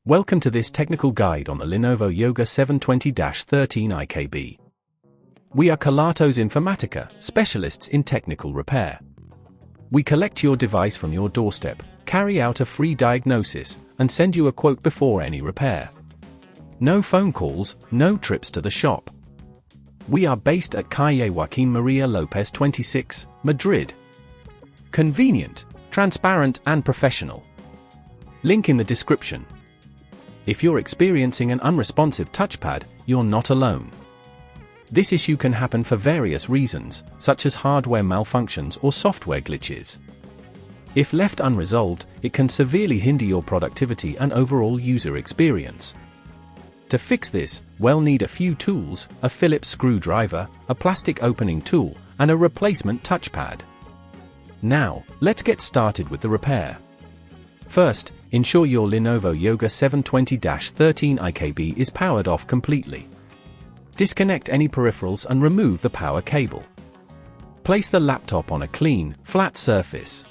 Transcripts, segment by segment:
Welcome to this technical guide on the Lenovo Yoga 720-13 IKB. We are Kelatos Informatica, specialists in technical repair. We collect your device from your doorstep, carry out a free diagnosis, and send you a quote before any repair. No phone calls, no trips to the shop. We are based at Calle Joaquín María López 26, Madrid. Convenient, transparent and professional. Link in the description. If you're experiencing an unresponsive touchpad, you're not alone. This issue can happen for various reasons, such as hardware malfunctions or software glitches. If left unresolved, it can severely hinder your productivity and overall user experience. To fix this, we'll need a few tools: a Phillips screwdriver, a plastic opening tool, and a replacement touchpad. Now, let's get started with the repair. First, ensure your Lenovo Yoga 720-13 IKB is powered off completely. Disconnect any peripherals and remove the power cable. Place the laptop on a clean, flat surface.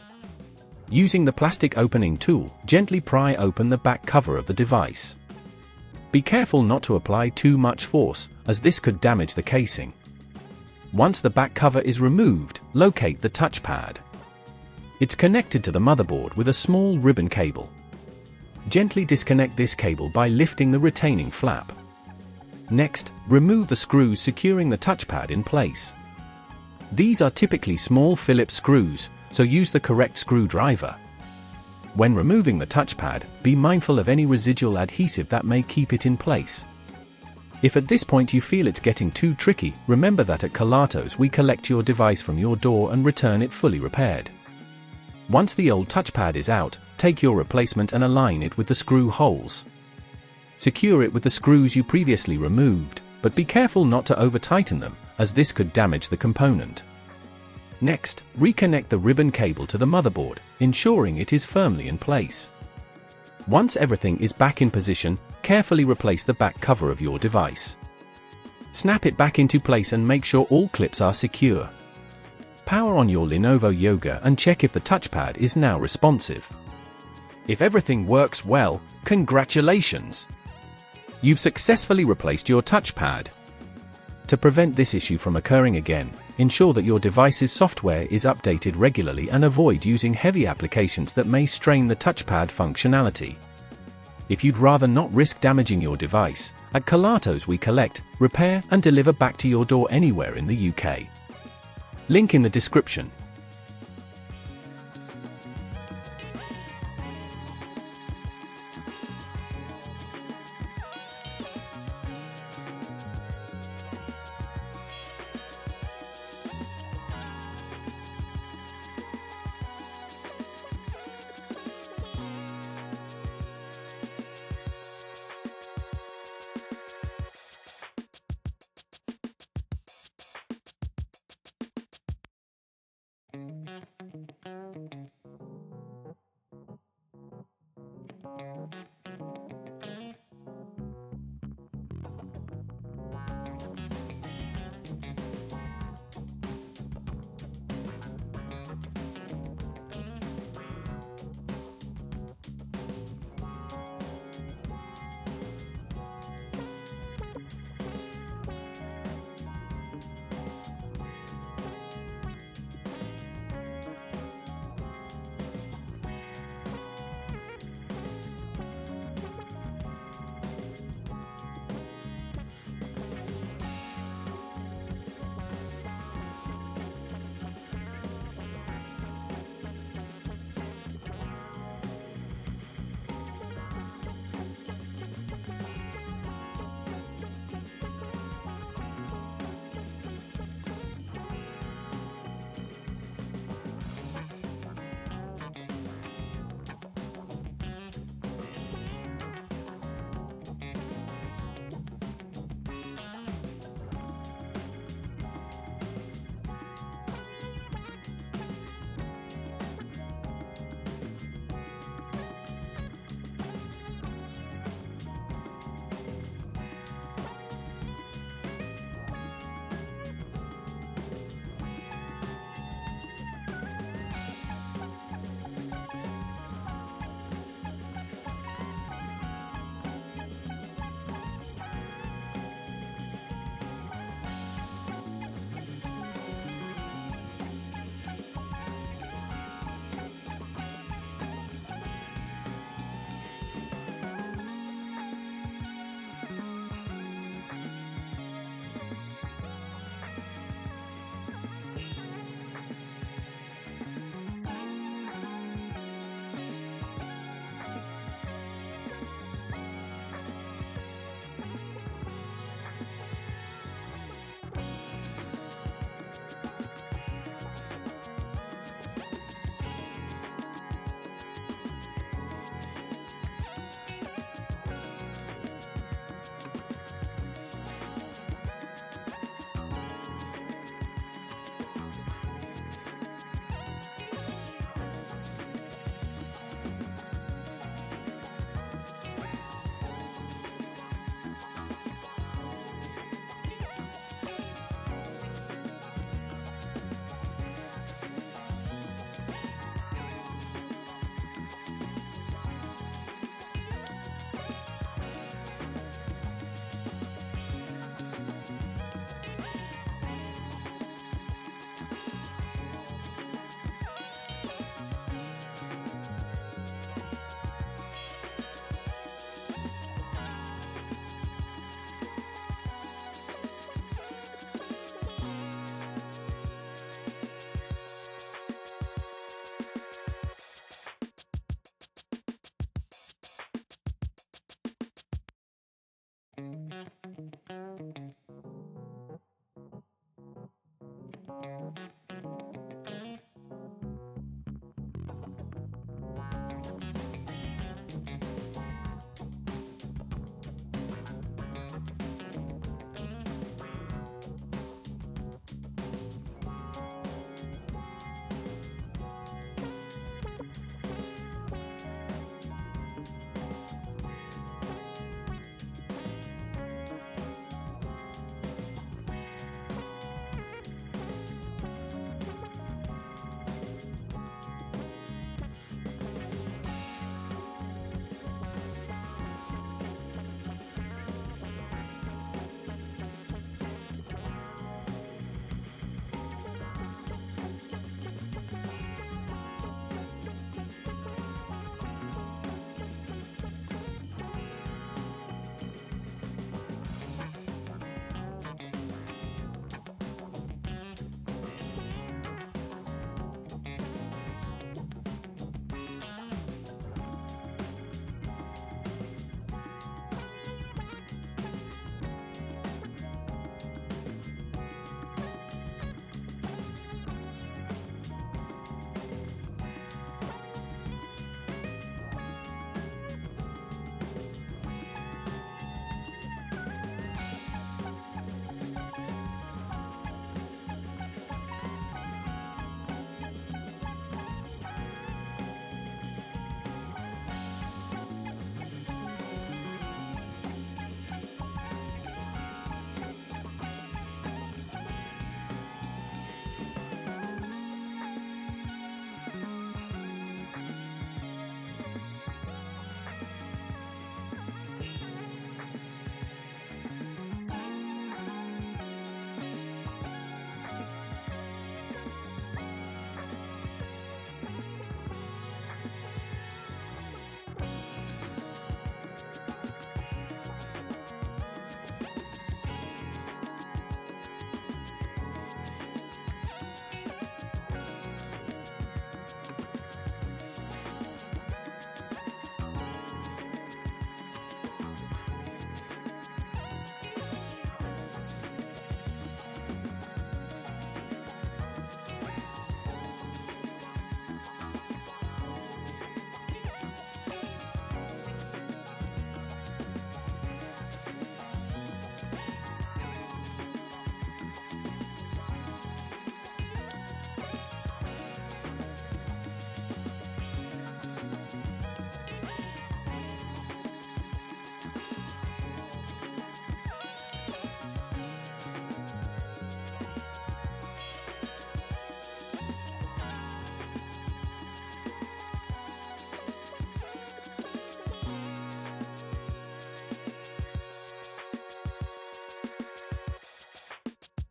Using the plastic opening tool, gently pry open the back cover of the device. Be careful not to apply too much force, as this could damage the casing. Once the back cover is removed, locate the touchpad. It's connected to the motherboard with a small ribbon cable. Gently disconnect this cable by lifting the retaining flap. Next, remove the screws securing the touchpad in place. These are typically small Phillips screws, so use the correct screwdriver. When removing the touchpad, be mindful of any residual adhesive that may keep it in place. If at this point you feel it's getting too tricky, remember that at Kelatos we collect your device from your door and return it fully repaired. Once the old touchpad is out, take your replacement and align it with the screw holes. Secure it with the screws you previously removed, but be careful not to over-tighten them, as this could damage the component. Next, reconnect the ribbon cable to the motherboard, ensuring it is firmly in place. Once everything is back in position, carefully replace the back cover of your device. Snap it back into place and make sure all clips are secure. Power on your Lenovo Yoga and check if the touchpad is now responsive. If everything works well, congratulations! You've successfully replaced your touchpad. To prevent this issue from occurring again, ensure that your device's software is updated regularly and avoid using heavy applications that may strain the touchpad functionality. If you'd rather not risk damaging your device, at Kelatos we collect, repair and deliver back to your door anywhere in the UK. Link in the description.